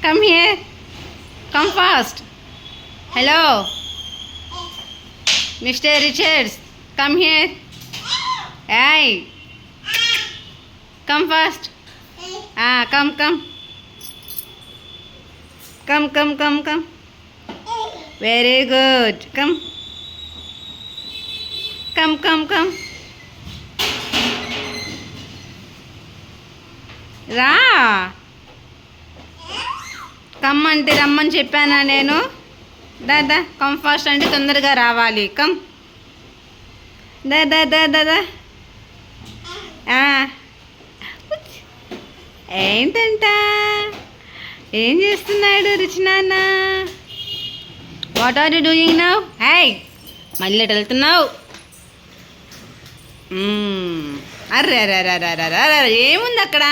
Come here. Come fast. Hello. Mr. Richards. Come here. Hey. Come fast. Come. Come. Very good. Come. రా కమ్మంటే రమ్మని చెప్పానా నేను? దా come fast అంటే తొందరగా రావాలి. కమ్ దా ఏంటంట? ఏం చేస్తున్నాడు రిచి నాన్న? What are you doing now? Hi, మళ్ళీ ఎటు వెళ్తున్నావు? అర్రే ఏముంది అక్కడ?